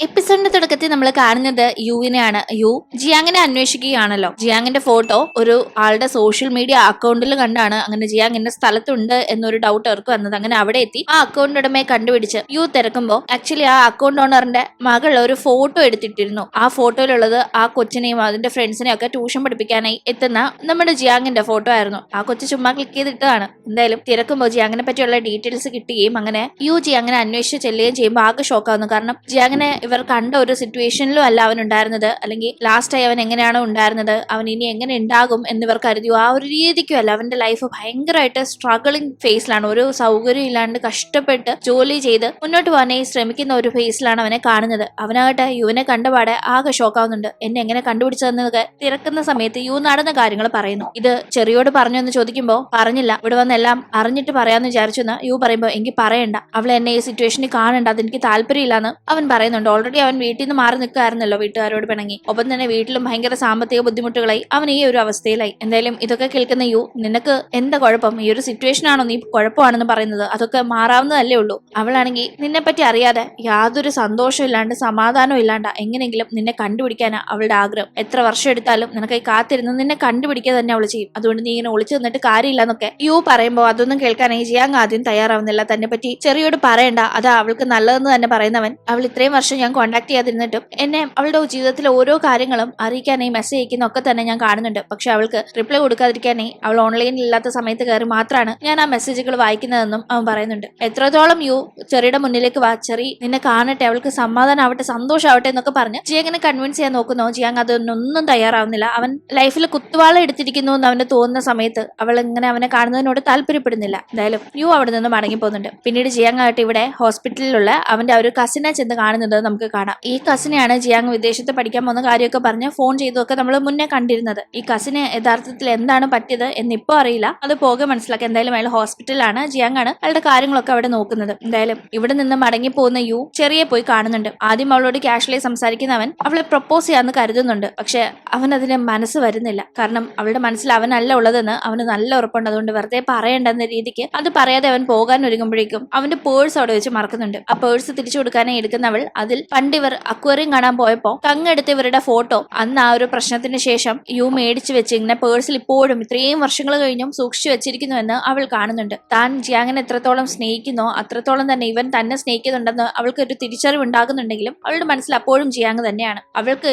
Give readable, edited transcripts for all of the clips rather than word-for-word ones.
എപ്പിസോഡിന്റെ തുടക്കത്തിൽ നമ്മൾ കാണുന്നത് യുവിനെയാണ്. യു ജിയാങ്ങിനെ അന്വേഷിക്കുകയാണല്ലോ. ജിയാങ്ങിന്റെ ഫോട്ടോ ഒരു ആളുടെ സോഷ്യൽ മീഡിയ അക്കൗണ്ടിൽ കണ്ടാണ് അങ്ങനെ ജിയാങ് ഇന്ന സ്ഥലത്തുണ്ട് എന്നൊരു ഡൗട്ട് അവർക്ക് വന്നത്. അങ്ങനെ അവിടെ എത്തി ആ അക്കൗണ്ട് ഉടമയെ കണ്ടുപിടിച്ച് യു തിരക്കുമ്പോൾ ആക്ച്വലി ആ അക്കൗണ്ട് ഓണറിന്റെ മകൾ ഒരു ഫോട്ടോ എടുത്തിട്ടിരുന്നു. ആ ഫോട്ടോയിലുള്ളത് ആ കൊച്ചിനെയും അതിന്റെ ഫ്രണ്ട്സിനെയും ഒക്കെ ട്യൂഷൻ പഠിപ്പിക്കാനായി എത്തുന്ന നമ്മുടെ ജിയാങ്ങിന്റെ ഫോട്ടോ ആയിരുന്നു. ആ കൊച്ചു ചുമ്മാ ക്ലിക്ക് ചെയ്തിട്ടതാണ്. എന്തായാലും തിരക്കുമ്പോൾ ജിയാങ്ങിനെ പറ്റിയുള്ള ഡീറ്റെയിൽസ് കിട്ടുകയും അങ്ങനെ യു ജിയാങ്ങിനെ അന്വേഷിച്ച് ചെല്ലുകയും ചെയ്യുമ്പോൾ ആകെ ഷോക്കാവുന്നു. കാരണം ജിയാങ്ങിനെ ഇവർ കണ്ട ഒരു സിറ്റുവേഷനിലും അല്ല അവൻ ഉണ്ടായിരുന്നത്, അല്ലെങ്കിൽ ലാസ്റ്റ് ആയി അവൻ എങ്ങനെയാണോ ഉണ്ടായിരുന്നത്, അവൻ ഇനി എങ്ങനെ ഉണ്ടാകും എന്നിവർ കരുതിയോ ആ ഒരു രീതിക്കും അല്ല. അവന്റെ ലൈഫ് ഭയങ്കരമായിട്ട് സ്ട്രഗിളിങ് ഫേസിലാണ്. ഒരു സൗകര്യം ഇല്ലാണ്ട് കഷ്ടപ്പെട്ട് ജോലി ചെയ്ത് മുന്നോട്ട് പോകാനായി ശ്രമിക്കുന്ന ഒരു ഫേസിലാണ് അവനെ കാണുന്നത്. അവനാകട്ടെ യുവിനെ കണ്ടപാടെ ആകെ ഷോക്കാവുന്നുണ്ട്. എന്നെ എങ്ങനെ കണ്ടുപിടിച്ചതെന്നൊക്കെ തിരക്കുന്ന സമയത്ത് യു നടന്ന കാര്യങ്ങൾ പറയുന്നു. ഇത് ചെറിയോട് പറഞ്ഞു എന്ന് ചോദിക്കുമ്പോൾ പറഞ്ഞില്ല, ഇവിടെ വന്നെല്ലാം അറിഞ്ഞിട്ട് പറയാന്ന് വിചാരിച്ചെന്ന് യു പറയുമ്പോൾ എനിക്ക് പറയണ്ട, അവൾ എന്നെ ഈ സിറ്റുവേഷനിൽ കാണണ്ട, അതെനിക്ക് താല്പര്യമില്ലാന്ന് അവൻ പറയുന്നുണ്ട്. ഓൾറെഡി അവൻ വീട്ടിൽ നിന്ന് മാറി നിൽക്കായിരുന്നല്ലോ, വീട്ടുകാരോട് പിണങ്ങി. ഒപ്പം തന്നെ വീട്ടിലും ഭയങ്കര സാമ്പത്തിക ബുദ്ധിമുട്ടുകളായി അവൻ ഈ ഒരു അവസ്ഥയിലായി. എന്തായാലും ഇതൊക്കെ കേൾക്കുന്ന യു, നിനക്ക് എന്താ കുഴപ്പം, ഈ ഒരു സിറ്റുവേഷൻ ആണോ നീ കുഴപ്പമാണെന്ന് പറയുന്നത്, അതൊക്കെ മാറാവുന്നതല്ലേ ഉള്ളൂ. അവളാണെങ്കിൽ നിന്നെ പറ്റി അറിയാതെ യാതൊരു സന്തോഷം ഇല്ലാണ്ട് സമാധാനം ഇല്ലാണ്ട എങ്ങനെയെങ്കിലും നിന്നെ കണ്ടുപിടിക്കാനാ അവളുടെ ആഗ്രഹം. എത്ര വർഷം എടുത്താലും നിനക്കായി കാത്തിരുന്ന് നിന്നെ കണ്ടുപിടിക്കുക തന്നെ അവൾ ചെയ്യും. അതുകൊണ്ട് നീ ഇങ്ങനെ ഒളിച്ചു നിന്നിട്ട് കാര്യമില്ല എന്നൊക്കെ യു പറയുമ്പോൾ അതൊന്നും കേൾക്കാനായി ജിയാങ് ആദ്യം തയ്യാറാവുന്നില്ല. തന്നെ പറ്റി ചെറിയോട് പറയണ്ട, അതാ അവൾക്ക് നല്ലതെന്ന് തന്നെ പറയുന്നവൻ അവൾ ഇത്രയും വർഷം ഞാൻ കോൺടാക്ട് ചെയ്യാതിരുന്നിട്ടും എന്നെ അവളുടെ ജീവിതത്തിലെ ഓരോ കാര്യങ്ങളും അറിയിക്കാനായി മെസ്സേജ് അയക്കുന്ന ഒക്കെ തന്നെ ഞാൻ കാണുന്നുണ്ട്. പക്ഷെ അവൾക്ക് റിപ്ലൈ കൊടുക്കാതിരിക്കാനായി അവൾ ഓൺലൈനിൽ ഇല്ലാത്ത സമയത്ത് കയറി മാത്രമാണ് ഞാൻ ആ മെസ്സേജുകൾ വായിക്കുന്നതെന്നും അവൻ പറയുന്നുണ്ട്. എത്രത്തോളം യു ചെറിയുടെ മുന്നിലേക്ക് വാ, ചെറി നിന്നെ കാണട്ടെ, അവൾക്ക് സമാധാനം ആവട്ടെ, സന്തോഷമാവട്ടെ എന്നൊക്കെ പറഞ്ഞ് ജിയാങ്ങിനെ കൺവിൻസ് ചെയ്യാൻ നോക്കുന്നോ. ജിയാങ് അതൊന്നും തയ്യാറാവുന്നില്ല. അവൻ ലൈഫിൽ കുത്തുവാള എടുത്തിരിക്കുന്നു എന്ന് അവന് തോന്നുന്ന സമയത്ത് അവൾ ഇങ്ങനെ അവനെ കാണുന്നതിനോട് താല്പര്യപ്പെടുന്നില്ല. എന്തായാലും യു അവിടെ നിന്ന് മടങ്ങി പോകുന്നുണ്ട്. പിന്നീട് ജിയാങ് ആയിട്ട് ഇവിടെ ഹോസ്പിറ്റലിലുള്ള അവന്റെ ഒരു കസിനെ ചെന്ന് കാണുന്നത് നമുക്ക് കാണാം. ഈ കസിനെയാണ് ജിയാങ് വിദേശത്ത് പഠിക്കാൻ പോകുന്ന കാര്യമൊക്കെ പറഞ്ഞ് ഫോൺ ചെയ്തൊക്കെ നമ്മൾ മുന്നേ കണ്ടിരുന്നത്. ഈ കസിന് യഥാർത്ഥത്തിൽ എന്താണ് പറ്റിയത് എന്നിപ്പോ അറിയില്ല, അത് പോകെ മനസ്സിലാക്കി. എന്തായാലും അയാൾ ഹോസ്പിറ്റലിലാണ്, ജിയാങ് ആണ് അയാളുടെ കാര്യങ്ങളൊക്കെ അവിടെ നോക്കുന്നത്. എന്തായാലും ഇവിടെ നിന്ന് മടങ്ങി പോകുന്ന യു ചെറിയെ പോയി കാണുന്നുണ്ട്. ആദ്യം അവളോട് കാഷ്വലി സംസാരിക്കുന്നവൻ അവളെ പ്രപ്പോസ് ചെയ്യാന്ന് കരുതുന്നുണ്ട്. പക്ഷെ അവൻ അതിന് മനസ്സ് വരുന്നില്ല. കാരണം അവളുടെ മനസ്സിൽ അവനല്ല ഉള്ളതെന്ന് അവന് നല്ല ഉറപ്പുണ്ട്. അതുകൊണ്ട് വെറുതെ പറയണ്ടെന്ന രീതിക്ക് അത് പറയാതെ അവൻ പോകാൻ ഒരുങ്ങുമ്പോഴേക്കും അവന്റെ പേഴ്സ് അവിടെ വെച്ച് മറക്കുന്നുണ്ട്. ആ പേഴ്സ് തിരിച്ചു കൊടുക്കാനായി എടുക്കുന്നവൾ അതിൽ പണ്ട് ഇവർ അക്വേറിയം കാണാൻ പോയപ്പോ കങ്ങെടുത്ത് ഇവരുടെ ഫോട്ടോ അന്ന് ആ ഒരു പ്രശ്നത്തിന് ശേഷം യു മേടിച്ചു വെച്ച് ഇങ്ങനെ പേഴ്സിൽ ഇപ്പോഴും ഇത്രയും വർഷങ്ങൾ കഴിഞ്ഞും സൂക്ഷിച്ചു വെച്ചിരിക്കുന്നുവെന്ന് അവൾ കാണുന്നുണ്ട്. താൻ ജിയാങ്ങിനെ എത്രത്തോളം സ്നേഹിക്കുന്നോ അത്രത്തോളം തന്നെ ഇവൻ തന്നെ സ്നേഹിക്കുന്നുണ്ടെന്ന് അവൾക്ക് ഒരു തിരിച്ചറിവ് ഉണ്ടാകുന്നുണ്ടെങ്കിലും അവളുടെ മനസ്സിൽ അപ്പോഴും ജിയാങ് തന്നെയാണ്. അവൾക്ക്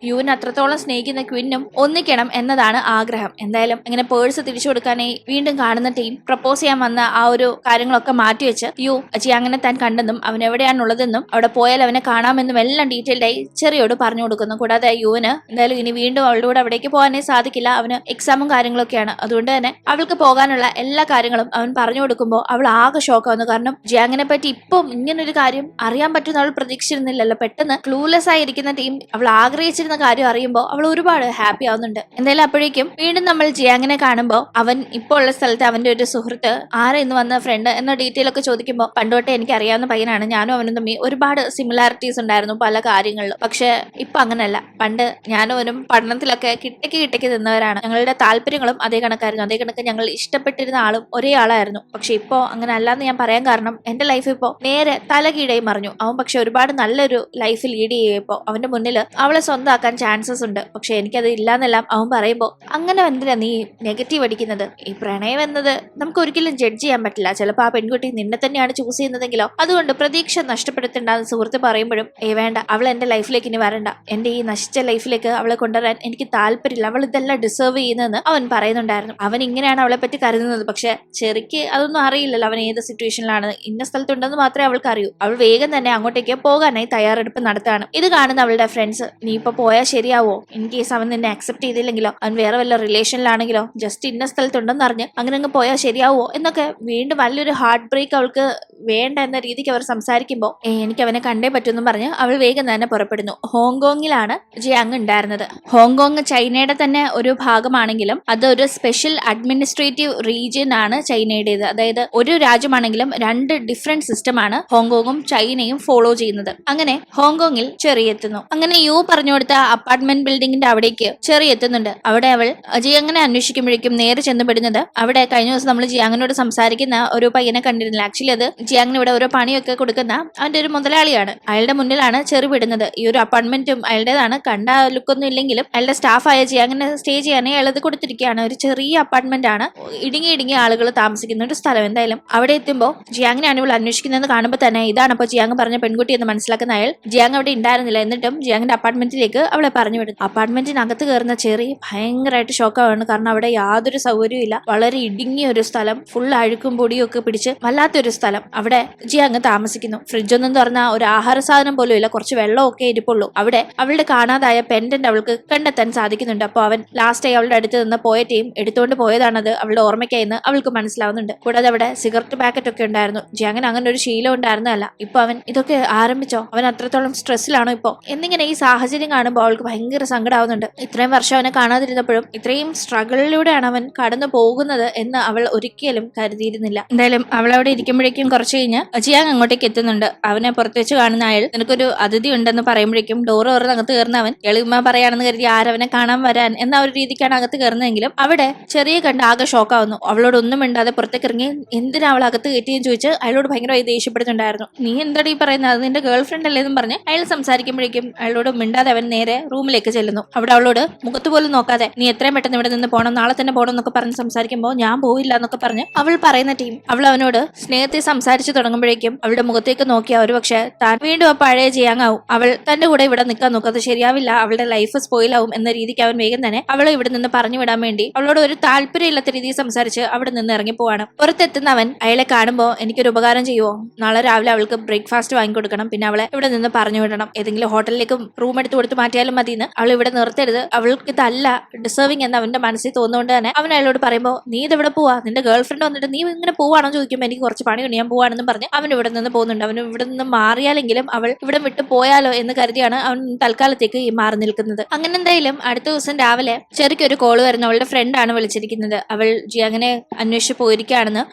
യുവിനെ അത്രത്തോളം സ്നേഹിക്കുന്ന ക്വിന്നും ഒന്നിക്കണം എന്നതാണ് ആഗ്രഹം. എന്തായാലും ഇങ്ങനെ പേഴ്സ് തിരിച്ചു കൊടുക്കാനായി വീണ്ടും കാണുന്ന ടീം പ്രപ്പോസ് ചെയ്യാൻ വന്ന ആ ഒരു കാര്യങ്ങളൊക്കെ മാറ്റിവെച്ച് യു ജിയാങ്ങിനെ താൻ കണ്ടെന്നും അവൻ എവിടെയാണുള്ളതെന്നും അവിടെ പോയാൽ അവനെ കാണാമെന്നും എല്ലാം ഡീറ്റെയിൽഡ് ആയി ചെറിയോട് പറഞ്ഞു കൊടുക്കുന്നു. കൂടാതെ യുവിന് എന്തായാലും ഇനി വീണ്ടും അവളുടെ കൂടെ അവിടേക്ക് പോകാനേ സാധിക്കില്ല, അവന് എക്സാമും കാര്യങ്ങളൊക്കെയാണ്. അതുകൊണ്ട് തന്നെ അവൾക്ക് പോകാനുള്ള എല്ലാ കാര്യങ്ങളും അവൻ പറഞ്ഞു കൊടുക്കുമ്പോൾ അവൾ ആകെ ഷോക്കാവുന്നു. കാരണം ജിയാങ്ങിനെ പറ്റി ഇപ്പം ഇങ്ങനൊരു കാര്യം അറിയാൻ പറ്റുന്ന അവൾ പ്രതീക്ഷിച്ചിരുന്നില്ലല്ലോ. പെട്ടെന്ന് ക്ലൂലെസ് ആയിരിക്കുന്ന ടീം അവൾ ആഗ്രഹിച്ചിരുന്ന കാര്യം അറിയുമ്പോൾ അവൾ ഒരുപാട് ഹാപ്പി ആവുന്നുണ്ട്. എന്തായാലും അപ്പോഴേക്കും വീണ്ടും നമ്മൾ ജിയാങ്ങിനെ കാണുമ്പോൾ അവൻ ഇപ്പോൾ ഉള്ള സ്ഥലത്ത് അവന്റെ ഒരു സുഹൃത്ത് ആരെ ഇന്ന് വന്ന ഫ്രണ്ട് എന്ന ഡീറ്റെയിൽ ഒക്കെ ചോദിക്കുമ്പോൾ പണ്ടോട്ടെ എനിക്ക് അറിയാവുന്ന പയ്യനാണ്, ഞാനും അവനും തമ്മിൽ ഒരുപാട് സിമിലാരിറ്റീസ് ഉണ്ടായിരുന്നു പല കാര്യങ്ങളിലും. പക്ഷെ ഇപ്പൊ അങ്ങനല്ല. പണ്ട് ഞാനും അവനും പഠനത്തിലൊക്കെ കിട്ടയ്ക്ക് നിന്നവരാണ്. ഞങ്ങളുടെ താല്പര്യങ്ങളും അതേ കണക്കായിരുന്നു. അതേ കണക്ക് ഞങ്ങൾ ഇഷ്ടപ്പെട്ടിരുന്ന ആളും ഒരേ ആളായിരുന്നു. പക്ഷെ ഇപ്പോ അങ്ങനെ അല്ലാന്ന് ഞാൻ പറയാൻ കാരണം എന്റെ ലൈഫ് ഇപ്പോ നേരെ തലകീഴായി മറിഞ്ഞു. അവൻ പക്ഷെ ഒരുപാട് നല്ലൊരു ലൈഫ് ലീഡ് ചെയ്യുമ്പോ അവന്റെ മുന്നിൽ അവളെ സ്വന്തമാക്കാൻ ചാൻസസ് ഉണ്ട്. പക്ഷെ എനിക്കത് ഇല്ലാന്നെല്ലാം അവൻ പറയുമ്പോൾ അങ്ങനെ എന്തിനാ നീ നെഗറ്റീവ് അടിക്കുന്നത്? ഈ പ്രണയം എന്നത് നമുക്ക് ഒരിക്കലും ജഡ്ജ് ചെയ്യാൻ പറ്റില്ല. ചിലപ്പോൾ ആ പെൺകുട്ടി നിന്നെ തന്നെയാണ് ചൂസ് ചെയ്യുന്നതെങ്കിലോ. അതുകൊണ്ട് പ്രതീക്ഷ നഷ്ടപ്പെടുത്തേണ്ടെന്ന് സുഹൃത്ത് പറയുമ്പോഴും വേണ്ട, അവൾ എന്റെ ലൈഫിലേക്ക് ഇനി വരണ്ട, എന്റെ ഈ നശിച്ച ലൈഫിലേക്ക് അവളെ കൊണ്ടുവരാൻ എനിക്ക് താല്പര്യമില്ല, അവൾ ഇതെല്ലാം ഡിസേർവ് ചെയ്യുന്നതെന്ന് അവൻ പറയുന്നുണ്ടായിരുന്നു. അവൻ ഇങ്ങനെയാണ് അവളെ പറ്റി കരുതുന്നത്. പക്ഷെ ചെറിക്ക് അതൊന്നും അറിയില്ലല്ലോ അവൻ ഏത് സിറ്റുവേഷനിലാണ്, ഇന്ന സ്ഥലത്തുണ്ടെന്ന് മാത്രമേ അവൾക്ക് അറിയൂ. അവൾ വേഗം തന്നെ അങ്ങോട്ടേക്ക് പോകാനായി തയ്യാറെടുപ്പ് നടത്താണ്. ഇത് കാണുന്ന അവളുടെ ഫ്രണ്ട്സ്, നീ ഇപ്പൊ പോയാൽ ശരിയാവോ, ഇൻ കേസ് അവൻ നിന്നെ അക്സെപ്റ്റ് ചെയ്തില്ലെങ്കിലോ, അവൻ വേറെ വല്ല റിലേഷനിലാണെങ്കിലോ, ജസ്റ്റ് ഇന്ന സ്ഥലത്തുണ്ടെന്ന് അറിഞ്ഞ് അങ്ങനെ അങ്ങ് പോയാൽ ശരിയാവോ എന്നൊക്കെ വീണ്ടും വലിയൊരു ഹാർട്ട് ബ്രേക്ക് അവൾക്ക് വേണ്ട എന്ന രീതിക്ക് അവർ സംസാരിക്കുമ്പോൾ എനിക്ക് അവനെ കണ്ടേ പറ്റുമെന്നും പറഞ്ഞ് അവൾ വേഗം തന്നെ പുറപ്പെടുന്നു. ഹോങ്കോങ്ങിലാണ് ജിയാങ് ഉണ്ടായിരുന്നത്. ഹോങ്കോങ് ചൈനയുടെ തന്നെ ഒരു ഭാഗമാണെങ്കിലും അത് ഒരു സ്പെഷ്യൽ അഡ്മിനിസ്ട്രേറ്റീവ് റീജിയൻ ആണ് ചൈനയുടേത്. അതായത് ഒരു രാജ്യമാണെങ്കിലും രണ്ട് ഡിഫറെന്റ് സിസ്റ്റമാണ് ഹോങ്കോങ്ങും ചൈനയും ഫോളോ ചെയ്യുന്നത്. അങ്ങനെ ഹോങ്കോങ്ങിൽ ചെറി എത്തുന്നു. അങ്ങനെ യു പറഞ്ഞു കൊടുത്ത അപ്പാർട്ട്മെന്റ് ബിൽഡിങ്ങിന്റെ അവിടേക്ക് ചെറി എത്തുന്നുണ്ട്. അവിടെ അവൾ ജിയാങ്ങിനെ അന്വേഷിക്കുമ്പോഴേക്കും നേരെ ചെന്നുപെടുന്നത് അവിടെ കഴിഞ്ഞ ദിവസം നമ്മൾ ജിയാങ്ങിനോട് സംസാരിക്കുന്ന ഒരു പയ്യനെ കണ്ടിരുന്നില്ല. ആക്ച്വലി അത് ജിയാങ്ങിന് ഇവിടെ ഓരോ പണിയൊക്കെ കൊടുക്കുന്ന അവന്റെ ഒരു മുതലാളിയാണ്. അയാളുടെ മുന്നിലാണ് ചെറിയ തെറി വിടുന്നത്. ഈ ഒരു അപ്പാർട്ട്മെന്റും അയാളുടേതാണ്, കണ്ട ലുക്കൊന്നും ഇല്ലെങ്കിലും അയാളുടെ സ്റ്റാഫായ ജിയാങ്ങിനെ സ്റ്റേ ചെയ്യാനേ അയാളത് കൊടുത്തിരിക്കുകയാണ്. ഒരു ചെറിയ അപ്പാർട്ട്മെന്റ് ആണ്, ഇടുങ്ങി ആളുകൾ താമസിക്കുന്ന ഒരു സ്ഥലം. എന്തായാലും അവിടെ എത്തുമ്പോൾ ജിയാങ്ങിനാണ് ഇവൾ അന്വേഷിക്കുന്നതെന്ന് കാണുമ്പോൾ തന്നെ ഇതാണ് അപ്പോൾ ജിയാങ് പറഞ്ഞ പെൺകുട്ടി എന്ന് മനസ്സിലാക്കുന്ന അയാൾ ജിയാങ് അവിടെ ഉണ്ടായിരുന്നില്ല. എന്നിട്ടും ജിയാങ്ങിന്റെ അപ്പാർട്ട്മെന്റിലേക്ക് അവളെ പറഞ്ഞു വിടുന്നു. അപ്പാർട്ട്മെന്റിനകത്ത് കയറുന്ന ചെറി ഭയങ്കരമായിട്ട് ഷോക്കാവാണ്. കാരണം അവിടെ യാതൊരു സൗകര്യവും ഇല്ല, വളരെ ഇടുങ്ങിയ ഒരു സ്ഥലം, ഫുൾ അഴുക്കും പൊടിയും ഒക്കെ പിടിച്ച് വല്ലാത്തൊരു സ്ഥലം. അവിടെ ജിയാങ് താമസിക്കുന്നു. ഫ്രിഡ്ജൊന്നും തുറന്ന ഒരു ആഹാര സാധനം പോലും ഇല്ല, കുറച്ച് വെള്ളമൊക്കെ ഇരിപ്പുള്ളൂ. അവിടെ അവളുടെ കാണാതായ പെൻഡന്റ് അവൾക്ക് കണ്ടെത്താൻ സാധിക്കുന്നുണ്ട്. അപ്പോൾ അവൻ ലാസ്റ്റ് അവളുടെ അടുത്ത് നിന്ന് പോയ ടീം എടുത്തുകൊണ്ട് പോയതാണത് അവളുടെ ഓർമ്മയ്ക്കായെന്ന് അവൾക്ക് മനസ്സിലാവുന്നുണ്ട്. കൂടാതെ അവിടെ സിഗരറ്റ് പാക്കറ്റ് ഒക്കെ ഉണ്ടായിരുന്നു. ജിയാങ്ങിന് അങ്ങനെ ഒരു ശീലം ഉണ്ടായിരുന്നതല്ല. ഇപ്പൊ അവൻ ഇതൊക്കെ ആരംഭിച്ചോ? അവൻ അത്രത്തോളം സ്ട്രെസ്സിലാണോ ഇപ്പോ? എന്നിങ്ങനെ ഈ സാഹചര്യം കാണുമ്പോൾ അവൾക്ക് ഭയങ്കര സങ്കടമാവുന്നുണ്ട്. ഇത്രയും വർഷം അവനെ കാണാതിരുന്നപ്പോഴും ഇത്രയും സ്ട്രഗിളിലൂടെയാണ് അവൻ കടന്നു പോകുന്നത് എന്ന് അവൾ ഒരിക്കലും കരുതിയിരുന്നില്ല. എന്തായാലും അവൾ അവിടെ ഇരിക്കുമ്പോഴേക്കും കുറച്ച് കഴിഞ്ഞ് ജിയാങ് അങ്ങോട്ടേക്ക് എത്തുന്നുണ്ട്. അവനെ പുറത്ത് വെച്ച് കാണുന്ന അയാൾ നിനക്കൊരു അതിഥി ഉണ്ടെന്ന് പറയുമ്പോഴേക്കും ഡോറ് തുറന്ന് അകത്ത് കയറുന്ന അവൻ എളിമ പറയാണെന്ന് കരുതി ആരവനെ കാണാൻ വരാൻ എന്ന ഒരു രീതിക്കാണ് അകത്ത് കയറുന്നതെങ്കിലും അവിടെ ചെറിയ കണ്ട് ആകെ ഷോക്കാവുന്നു. അവളോട് ഒന്നും മിണ്ടാതെ പുറത്തേക്ക് ഇറങ്ങി എന്തിനാ അവൾ അകത്ത് കയറ്റിയെന്ന് ചോദിച്ച് അയാളോട് ഭയങ്കരമായി ദേഷ്യപ്പെടുന്നുണ്ടായിരുന്നു. നീ എന്താടി പറയുന്നത്, അത് നിന്റെ ഗേൾ ഫ്രണ്ട് അല്ലേന്നും പറഞ്ഞ് അയാൾ സംസാരിക്കുമ്പോഴേക്കും അയാളോട് മിണ്ടാതെ അവൻ നേരെ റൂമിലേക്ക് ചെല്ലുന്നു. അവിടെ അവളോട് മുഖത്ത് പോലും നോക്കാതെ നീ എത്രയും പെട്ടെന്ന് ഇവിടെ നിന്ന് പോകണം, നാളെ തന്നെ പോകണം എന്നൊക്കെ പറഞ്ഞ് സംസാരിക്കുമ്പോൾ ഞാൻ പോയില്ല എന്നൊക്കെ പറഞ്ഞ് അവൾ പറയുന്ന ടീം അവൾ അവനോട് സ്നേഹത്തെ സംസാരിച്ചു തുടങ്ങുമ്പോഴേക്കും അവളുടെ മുഖത്തേക്ക് നോക്കിയ ഒരു പക്ഷെ താൻ വീണ്ടും ആ പഴയ ജിയാങ്ങാവും. അവൾ തന്റെ കൂടെ ഇവിടെ നിൽക്കാൻ നോക്കും, അത് ശരിയാവില്ല, അവളുടെ ലൈഫ് സ്പോയിൽ ആവും എന്ന രീതിക്ക് അവൻ വേഗം തന്നെ അവളെ ഇവിടെ നിന്ന് പറഞ്ഞു വിടാൻ വേണ്ടി അവളോട് ഒരു താല്പര്യമില്ലാത്ത രീതിയിൽ സംസാരിച്ച് അവിടെ നിന്ന് ഇറങ്ങിപ്പോവാണ്. പുറത്തെത്തുന്ന അവൻ അയാളെ കാണുമ്പോൾ എനിക്കൊരു ഉപകാരം ചെയ്യുമോ, നാളെ രാവിലെ അവൾക്ക് ബ്രേക്ക്ഫാസ്റ്റ് വാങ്ങിക്കൊടുക്കണം, പിന്നെ അവളെ ഇവിടെ നിന്ന് പറഞ്ഞു വിടണം, ഏതെങ്കിലും ഹോട്ടലിലേക്ക് റൂം എടുത്ത് കൊടുത്ത് മാറ്റിയാലും മതിയെന്ന്, അവൾ ഇവിടെ നിർത്തരുത്, അവൾക്ക് ഇതല്ല ഡിസേർവിംഗ് എന്ന് അവന്റെ മനസ്സിൽ തോന്നുകൊണ്ട് തന്നെ അവൻ അയാളോട് പറയുമ്പോൾ നീ ഇതെവിടെ പോവാ, നിന്റെ ഗേൾ ഫ്രണ്ട് വന്നിട്ട് നീ ഇങ്ങനെ പോവാണോ ചോദിക്കുമ്പോൾ എനിക്ക് കുറച്ച് പണിയുണ്ട് ഞാൻ പോവാണെന്നും പറഞ്ഞ് അവൻ ഇവിടെ നിന്ന് പോകുന്നുണ്ട്. അവൻ ഇവിടെ നിന്ന് മാറിയാലെങ്കിലും അവൾ ഇവിടെ വിട്ടു പോയാലോ എന്ന് കരുതിയാണ് അവൻ തൽക്കാലത്തേക്ക് മാറി നിൽക്കുന്നത്. അങ്ങനെ എന്തായാലും അടുത്ത ദിവസം രാവിലെ ചെറിയൊരു കോള് വരുന്നു. അവളുടെ ഫ്രണ്ടാണ് വിളിച്ചിരിക്കുന്നത്. അവൾ ജിയാങ്ങിനെ അന്വേഷിച്ച് പോയിരിക്കുകയാണെന്ന്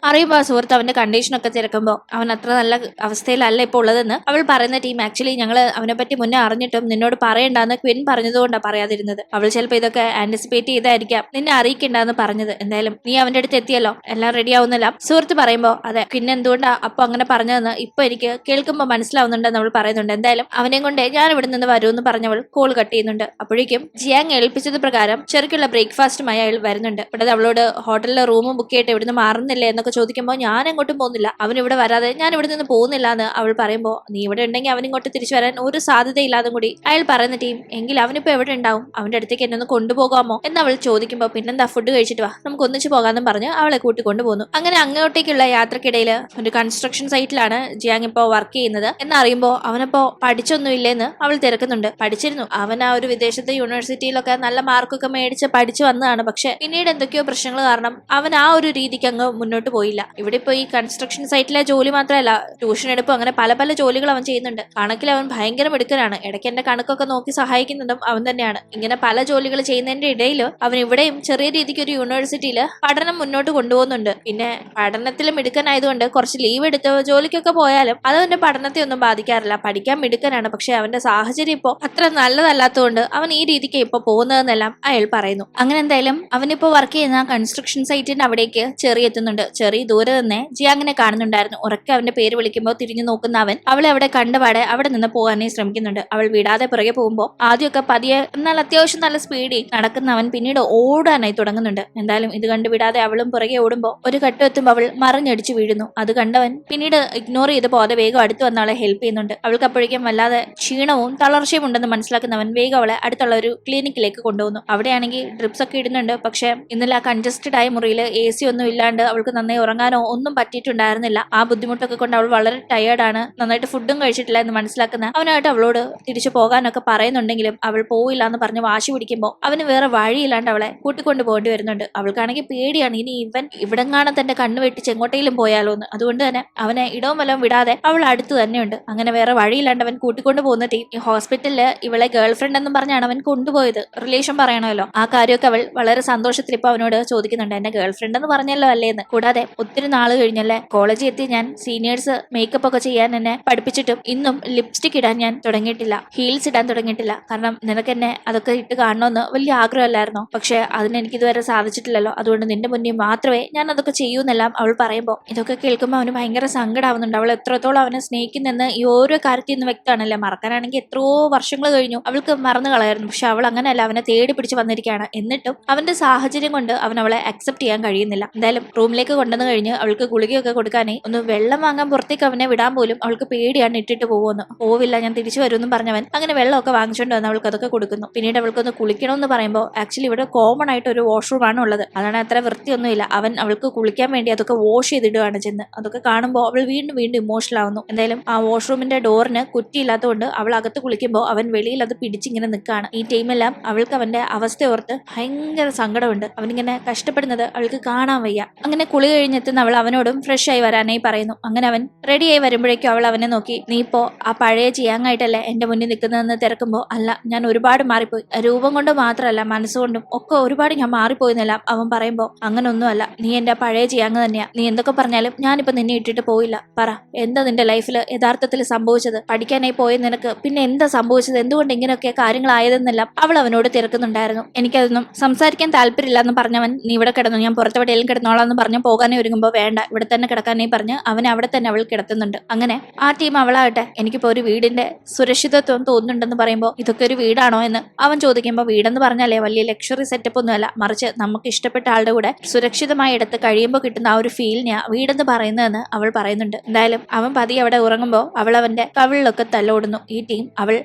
അറിയുമ്പോൾ സുഹൃത്ത് അവന്റെ കണ്ടീഷനൊക്കെ തിരക്കുമ്പോൾ അവൻ അത്ര നല്ല അവസ്ഥയിലല്ല ഇപ്പോൾ ഉള്ളതെന്ന് അവൾ പറയുന്ന ടീം ആക്ച്വലി ഞങ്ങൾ അവനെ പറ്റി മുന്നേ അറിഞ്ഞിട്ടും നിന്നോട് പറയണ്ടെന്ന് ക്വിൻ പറഞ്ഞതുകൊണ്ടാണ് പറയാതിരുന്നത്. അവൾ ചിലപ്പോൾ ഇതൊക്കെ ആന്റിസിപ്പേറ്റ് ചെയ്തായിരിക്കാം നിന്നെ അറിയിക്കണ്ടെന്ന് പറഞ്ഞത്. എന്തായാലും നീ അവന്റെ അടുത്ത് എത്തിയല്ലോ, എല്ലാം റെഡി ആവുന്നില്ല സുഹൃത്ത് പറയുമ്പോൾ അതെ ക്വിൻ എന്തുകൊണ്ടാ അപ്പൊ അങ്ങനെ പറഞ്ഞതെന്ന് ഇപ്പൊ എനിക്ക് കേൾക്കുമ്പോൾ മനസ്സിലാവുന്നുണ്ടെന്ന് അവൾ പറയുന്നുണ്ട്. എന്തായാലും അവനെയും കൊണ്ട് ഞാൻ ഇവിടെ നിന്ന് വരുമെന്ന് പറഞ്ഞവൾ കോൾ കട്ട് ചെയ്യുന്നുണ്ട്. അപ്പോഴേക്കും ജിയാങ് ഏൽപ്പിച്ചത് പ്രകാരം ചെറുക്കുള്ള ബ്രേക്ക്ഫാസ്റ്റുമായി അയാൾ വരുന്നുണ്ട്. ഇവിടെ അവളോട് ഹോട്ടലിലെ റൂമും ബുക്ക് ചെയ്തിട്ട് ഇവിടുന്ന് മാറുന്നില്ലേ എന്നൊക്കെ ചോദിക്കുമ്പോൾ ഞാൻ എങ്ങോട്ടും പോകുന്നില്ല, അവൻ ഇവിടെ വരാതെ ഞാൻ ഇവിടെ നിന്ന് പോകുന്നില്ല എന്ന് അവൾ പറയുമ്പോൾ നീ ഇവിടെ ഉണ്ടെങ്കിൽ അവൻ ഇങ്ങോട്ട് തിരിച്ചു വരാൻ ഒരു സാധ്യതയില്ലാതെ കൂടി അയാൾ പറയുന്ന ടീം എങ്കിൽ അവനിപ്പോ എവിടെ ഉണ്ടാവും, അവന്റെ അടുത്തേക്ക് എന്നെ ഒന്ന് കൊണ്ടുപോകാമോ എന്ന് അവൾ ചോദിക്കുമ്പോൾ പിന്നെന്താ ഫുഡ് കഴിച്ചിട്ട് വാ നമുക്ക് ഒന്നിച്ചു പോകാമെന്നും പറഞ്ഞ് അവളെ കൂട്ടിക്കൊണ്ടു പോകുന്നു. അങ്ങനെ അങ്ങോട്ടേക്കുള്ള യാത്രക്കിടയിൽ ഒരു കൺസ്ട്രക്ഷൻ സൈറ്റിലാണ് ജിയാങ് ഇപ്പോൾ വർക്ക് ചെയ്യുന്നത് എന്നറിയുമ്പോൾ അവനപ്പോ പഠിച്ചൊന്നുമില്ലെന്ന് അവൾ തിരക്കുന്നുണ്ട്. പഠിച്ചിരുന്നു, അവൻ ആ ഒരു വിദേശത്തെ യൂണിവേഴ്സിറ്റിയിലൊക്കെ നല്ല മാർക്കൊക്കെ മേടിച്ച് പഠിച്ചു വന്നതാണ്. പക്ഷെ പിന്നീട് എന്തൊക്കെയോ പ്രശ്നങ്ങൾ കാരണം അവൻ ആ ഒരു രീതിക്ക് അങ്ങ് മുന്നോട്ട് പോയില്ല. ഇവിടെ ഇപ്പോൾ ഈ കൺസ്ട്രക്ഷൻ സൈറ്റിലെ ജോലി മാത്രമല്ല ട്യൂഷൻ എടുപ്പും അങ്ങനെ പല പല ജോലികൾ അവൻ ചെയ്യുന്നുണ്ട്. കണക്കിൽ അവൻ ഭയങ്കര മിടുക്കനാണ്. ഇടയ്ക്ക് എന്റെ കണക്കൊക്കെ നോക്കി സഹായിക്കുന്നതും അവൻ തന്നെയാണ്. ഇങ്ങനെ പല ജോലികൾ ചെയ്യുന്നതിന്റെ ഇടയിൽ അവൻ ഇവിടെയും ചെറിയ രീതിക്ക് ഒരു യൂണിവേഴ്സിറ്റിയിൽ പഠനം മുന്നോട്ട് കൊണ്ടുപോകുന്നുണ്ട്. പിന്നെ പഠനത്തിൽ മിടുക്കനായതുകൊണ്ട് കുറച്ച് ലീവ് എടുത്ത് ജോലിക്കൊക്കെ പോയാലും അത് അവന്റെ പഠനത്തെ ഒന്നും ബാധിക്കാറില്ല. പഠിക്കാൻ മിടുക്കനാണ്, പക്ഷെ അവന്റെ സാഹചര്യം ഇപ്പോൾ അത്ര നല്ലതല്ലാത്തതുകൊണ്ട് അവൻ ഈ രീതിക്ക് ഇപ്പൊ പോകുന്നതെന്നെല്ലാം അയാൾ പറയുന്നു. അങ്ങനെ എന്തായാലും അവനിപ്പോ വർക്ക് ചെയ്യുന്ന കൺസ്ട്രക്ഷൻ സൈറ്റിന്റെ അവിടേക്ക് ചെറി എത്തുന്നുണ്ട്. ചെറി ദൂരെ തന്നെ ജിയാങ്ങിനെ കാണുന്നുണ്ടായിരുന്നു. ഉറക്കെ അവന്റെ പേര് വിളിക്കുമ്പോൾ തിരിഞ്ഞു നോക്കുന്ന അവൻ അവളെ അവിടെ കണ്ടുപാടെ അവിടെ നിന്ന് പോകാനേ ശ്രമിക്കുന്നുണ്ട്. അവൾ വിടാതെ പുറകെ പോകുമ്പോൾ ആദ്യമൊക്കെ പതിയെ എന്നാൽ അത്യാവശ്യം നല്ല സ്പീഡിൽ നടക്കുന്ന അവൻ പിന്നീട് ഓടാനായി തുടങ്ങുന്നുണ്ട്. എന്തായാലും ഇത് കണ്ടു വിടാതെ അവളും പുറകെ ഓടുമ്പോൾ ഒരു ഘട്ടം എത്തുമ്പോൾ അവൾ മറിഞ്ഞടിച്ചു വീഴുന്നു. അത് കണ്ടവൻ പിന്നീട് ഇഗ്നോർ ചെയ്ത് പോകാതെ വേഗം അടുത്ത് വന്ന അവളെ ഹെൽപ്പ് ചെയ്യുന്നുണ്ട്. അവൾക്ക് അപ്പോഴേക്കും വല്ലാതെ ക്ഷീണവും തളർച്ചയും ഉണ്ടെന്ന് മനസ്സിലാക്കുന്നവൻ വേഗം അവളെ അടുത്തുള്ള ഒരു ക്ലിനിക്കിലേക്ക് കൊണ്ടുപോകുന്നു. അവിടെയാണെങ്കിൽ ഡ്രിപ്സ് ഒക്കെ ഇടുന്നുണ്ട്. പക്ഷെ ഇന്നലെ ആ കൺജസ്റ്റഡ് ആയ മുറിയിൽ AC ഒന്നും ഇല്ലാണ്ട് അവൾക്ക് നന്നായി ഉറങ്ങാനോ ഒന്നും പറ്റിയിട്ടുണ്ടായിരുന്നില്ല. ആ ബുദ്ധിമുട്ടൊക്കെ കൊണ്ട് അവൾ വളരെ ടയേർഡാണ്, നന്നായിട്ട് ഫുഡും കഴിച്ചിട്ടില്ല എന്ന് മനസ്സിലാക്കുന്ന അവനായിട്ട് അവളോട് തിരിച്ചു പോകാനൊക്കെ പറയുന്നുണ്ടെങ്കിലും അവൾ പോയില്ല എന്ന് പറഞ്ഞ് വാശി പിടിക്കുമ്പോൾ അവന് വേറെ വഴിയില്ലാണ്ട് അവളെ കൂട്ടിക്കൊണ്ടു പോകേണ്ടി വരുന്നുണ്ട്. അവൾക്കാണെങ്കിൽ പേടിയാണ്, ഇനി ഇവൻ ഇവിടെങ്ങാണ് തന്റെ കണ്ണ് വെട്ടിച്ച് എങ്ങോട്ടേലും പോയാലോ എന്ന്. അതുകൊണ്ട് തന്നെ അവനെ ഇടവും വല്ലതും വിടാതെ അവൾ അടുത്ത് തന്നെയുണ്ട്. അങ്ങനെ വേറെ വഴിയില്ലാണ്ട് അവൻ കൂട്ടിക്കൊണ്ടു പോകുന്ന ടീം ഈ ഹോസ്പിറ്റലിൽ ഇവളെ ഗേൾ ഫ്രണ്ട് എന്നും പറഞ്ഞാണ് അവൻ കൊണ്ടുപോയത്. റിലേഷൻ പറയണമല്ലോ, ആ കാര്യമൊക്കെ അവൾ വളരെ സന്തോഷത്തിൽ ഇപ്പൊ അവനോട് ചോദിക്കുന്നുണ്ട്, എന്റെ ഗേൾ ഫ്രണ്ട് എന്ന് പറഞ്ഞല്ലോ അല്ലേന്ന്. കൂടാതെ ഒത്തിരി നാള് കഴിഞ്ഞല്ലേ കോളേജിൽ എത്തി ഞാൻ സീനിയേഴ്സ് മേക്കപ്പ് ഒക്കെ ചെയ്യാൻ എന്നെ പഠിപ്പിച്ചിട്ടും ഇന്നും ലിപ്സ്റ്റിക് ഇടാൻ ഞാൻ തുടങ്ങിയിട്ടില്ല, ഹീൽസ് ഇടാൻ തുടങ്ങിയിട്ടില്ല. കാരണം നിനക്ക് എന്നെ അതൊക്കെ ഇട്ട് കാണണമെന്ന് വലിയ ആഗ്രഹമല്ലായിരുന്നോ, പക്ഷെ അതിന് എനിക്ക് ഇതുവരെ സാധിച്ചിട്ടില്ലല്ലോ, അതുകൊണ്ട് നിന്റെ മുന്നിൽ മാത്രമേ ഞാൻ അതൊക്കെ ചെയ്യൂന്നെല്ലാം അവൾ പറയുമ്പോൾ ഇതൊക്കെ കേൾക്കുമ്പോൾ അവന് ഭയങ്കര സങ്കടമാവുന്നുണ്ട്. അവൾ എത്രത്തോളം അവനെ സ്നേഹിക്കുന്നെന്ന് ഈ ഓരോ കാര്യത്തിൽ നിന്ന് വ്യക്തമാണ്. മറക്കാനല്ലേ, മറക്കാനാണെങ്കിൽ എത്രയോ വർഷങ്ങൾ കഴിഞ്ഞു, അവൾക്ക് മറന്നു കളയായിരുന്നു. പക്ഷെ അവൾ അങ്ങനെയല്ല, അവനെ തേടി പിടിച്ച് വന്നിരിക്കുകയാണ്. എന്നിട്ടും അവന്റെ സാഹചര്യം കൊണ്ട് അവൻ അവളെ അക്സെപ്റ്റ് ചെയ്യാൻ കഴിയുന്നില്ല. എന്തായാലും റൂമിലേക്ക് കൊണ്ടുവന്ന് കഴിഞ്ഞ് അവൾക്ക് ഗുളികയൊക്കെ കൊടുക്കാനേ ഒന്ന് വെള്ളം വാങ്ങാൻ പുറത്തേക്ക് അവനെ വിടാൻ പോലും അവൾക്ക് പേടിയാണ്. ഇട്ടിട്ട് പോകുമെന്ന്. പോവില്ല, ഞാൻ തിരിച്ചു വരുമെന്നും പറഞ്ഞവൻ അങ്ങനെ വെള്ളമൊക്കെ വാങ്ങിച്ചുകൊണ്ട് വന്ന് അവൾക്ക് അതൊക്കെ കൊടുക്കുന്നു. പിന്നീട് അവൾക്കൊന്ന് കുളിക്കണമെന്ന് പറയുമ്പോൾ ആക്ച്വലി ഇവിടെ കോമൺ ആയിട്ട് ഒരു വാഷ്റൂം ആണ് ഉള്ളത്. അതാണ് അത്ര വൃത്തിയൊന്നുമില്ല. അവൻ അവൾക്ക് കുളിക്കാൻ വേണ്ടി അതൊക്കെ വാഷ് ചെയ്തിടുകയാണ് ചെന്ന്. അതൊക്കെ കാണുമ്പോൾ അവൾ വീണ്ടും വീണ്ടും ഇമോഷണൽ ആവുന്നു. എന്തായാലും ആ വാഷ്റൂമിന്റെ ഡോറിന് കുറ്റിയില്ലാത്തതുകൊണ്ട് അവൾ അകത്ത് കുളിക്കുമ്പോൾ അവൻ വെളിയിൽ അത് പിടിച്ചിങ്ങനെ നിൽക്കുകയാണ്. ഈ ടൈമെല്ലാം അവൾക്ക് അവന്റെ അവസ്ഥ ഓർത്ത് ഭയങ്കര സങ്കടമുണ്ട്. അവനിങ്ങനെ കഷ്ടപ്പെടുന്നത് അവൾക്ക് കാണാൻ വയ്യ. അങ്ങനെ കുളി കഴിഞ്ഞെത്തുന്ന അവൾ അവനോടും ഫ്രഷ് ആയി വരാനായി പറയുന്നു. അങ്ങനെ അവൻ റെഡിയായി വരുമ്പോഴേക്കും അവൾ അവനെ നോക്കി, നീ ഇപ്പോ ആ പഴയ ചിയാങ്ങായിട്ടല്ലേ എന്റെ മുന്നിൽ നിൽക്കുന്നതെന്ന് തിരക്കുമ്പോൾ, അല്ല, ഞാൻ ഒരുപാട് മാറിപ്പോയി, രൂപം കൊണ്ട് മാത്രമല്ല മനസ്സുകൊണ്ടും ഒക്കെ ഒരുപാട് ഞാൻ മാറിപ്പോയെന്നല്ല അവൻ പറയുമ്പോൾ, അങ്ങനൊന്നുമല്ല, നീ എന്റെ പഴയ ചിയാങ്ങ് തന്നെയാ. നീ എന്തൊക്കെ പറഞ്ഞാലും ഞാനിപ്പോ നിന്നെ ഇട്ടിട്ട് പോയില്ല. പറ, എന്താ നിന്റെ ലൈഫിൽ യഥാർത്ഥത്തിൽ സംഭവിച്ചത്? പഠിക്കാനായി പോയ നിനക്ക് പിന്നെ എന്താ സംഭവിച്ചത്? എന്തുകൊണ്ട് ഇങ്ങനെയൊക്കെ കാര്യങ്ങളായതെന്നെല്ലാം അവൾ അവനോട് തിരക്കുന്നുണ്ടായിരുന്നു. എനിക്കതൊന്നും സംസാരിക്കാൻ താല്പര്യമില്ല എന്ന് പറഞ്ഞവൻ, നീ ഇവിടെ കിടന്നു, ഞാൻ പുറത്തെവിടെയെങ്കിലും കിടന്നോളാം എന്ന് പറഞ്ഞ് പോകാനേ ഒരുങ്ങുമ്പോൾ, വേണ്ട, ഇവിടെ തന്നെ കിടക്കാനേ പറഞ്ഞ് അവനെ അവിടെ തന്നെ അവൾ കിടത്തുന്നുണ്ട്. അങ്ങനെ ആ ടീം അവളാകട്ടെ, എനിക്കിപ്പോ ഒരു വീടിന്റെ സുരക്ഷിതത്വം തോന്നുന്നുണ്ടെന്ന് പറയുമ്പോൾ, ഇതൊക്കെ ഒരു വീടാണോ എന്ന് അവൻ ചോദിക്കുമ്പോൾ, വീടെന്ന് പറഞ്ഞാലേ വലിയ ലക്ഷറി സെറ്റപ്പ് ഒന്നുമല്ല, മറിച്ച് നമുക്ക് ഇഷ്ടപ്പെട്ട ആളുടെ കൂടെ സുരക്ഷിതമായി എടുത്ത് കഴിയുമ്പോൾ കിട്ടുന്ന ആ ഒരു ഫീലിനെയാ വീടെന്ന് പറയുന്നതെന്ന് അവൾ പറയുന്നുണ്ട്. എന്തായാലും അവൻ പതിയെ അവിടെ ഉറങ്ങുമ്പോൾ അവൾ അവന്റെ കവിളിലൊക്കെ തല്ലോടുന്നു. ഈ ടീം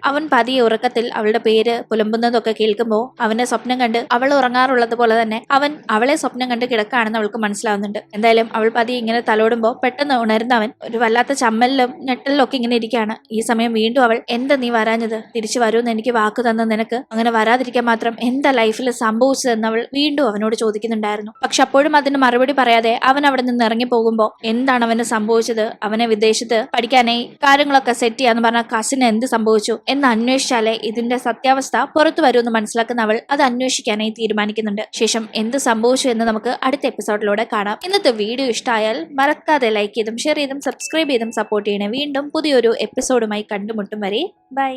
അവൻ പതിയെ ഉറക്കത്തിൽ അവളുടെ പേര് പുലമ്പുന്നതൊക്കെ കേൾക്കുമ്പോൾ അവന്റെ സ്വപ്നം കണ്ട് അവൾ ഉറങ്ങാറുള്ളത് പോലെ തന്നെ അവൻ അവളെ സ്വപ്നം കണ്ട് കിടക്കാണെന്ന് അവൾക്ക് മനസ്സിലാവുന്നുണ്ട്. എന്തായാലും അവൾ പതിയെ ഇങ്ങനെ തലോടുമ്പോൾ പെട്ടെന്ന് ഉണരുന്നവൻ ഒരു വല്ലാത്ത ചമ്മലിലും ഞെട്ടലിലും ഒക്കെ ഇങ്ങനെ ഇരിക്കുകയാണ്. ഈ സമയം വീണ്ടും അവൾ, എന്താ നീ വരാഞ്ഞത്? തിരിച്ചു വരുമെന്ന് എനിക്ക് വാക്ക് തന്ന നിനക്ക് അങ്ങനെ വരാതിരിക്കാൻ മാത്രം എന്താ ലൈഫിൽ സംഭവിച്ചതെന്ന് അവൾ വീണ്ടും അവനോട് ചോദിക്കുന്നുണ്ടായിരുന്നു. പക്ഷെ അപ്പോഴും അതിന് മറുപടി പറയാതെ അവൻ അവിടെ നിന്ന് ഇറങ്ങി പോകുമ്പോൾ, എന്താണ് അവന് സംഭവിച്ചത്? അവനെ വിദേശത്ത് പഠിക്കാനായി കാര്യങ്ങളൊക്കെ സെറ്റ് ചെയ്യാന്ന് പറഞ്ഞ കസിന് എന്ത് സംഭവിച്ചു എന്ന് അന്വേഷിച്ചാലേ ഇതിന്റെ സത്യാവസ്ഥ പുറത്തു വരുമെന്ന് മനസ്സിലാക്കുന്ന അവൾ അത് അന്വേഷിക്കാനായി തീരുമാനിക്കുന്നുണ്ട്. ശേഷം എന്ത് സംഭവിച്ചു എന്ന് നമുക്ക് അടുത്ത എപ്പിസോഡിലൂടെ കാണാം. ഇന്നത്തെ വീഡിയോ ഇഷ്ടമായാൽ മറക്കാതെ ലൈക്ക് ചെയ്തും ഷെയർ ചെയ്തും സബ്സ്ക്രൈബ് ചെയ്തും സപ്പോർട്ട് ചെയ്യണേ. വീണ്ടും പുതിയൊരു എപ്പിസോഡുമായി കണ്ടുമുട്ടും വരെ ബൈ.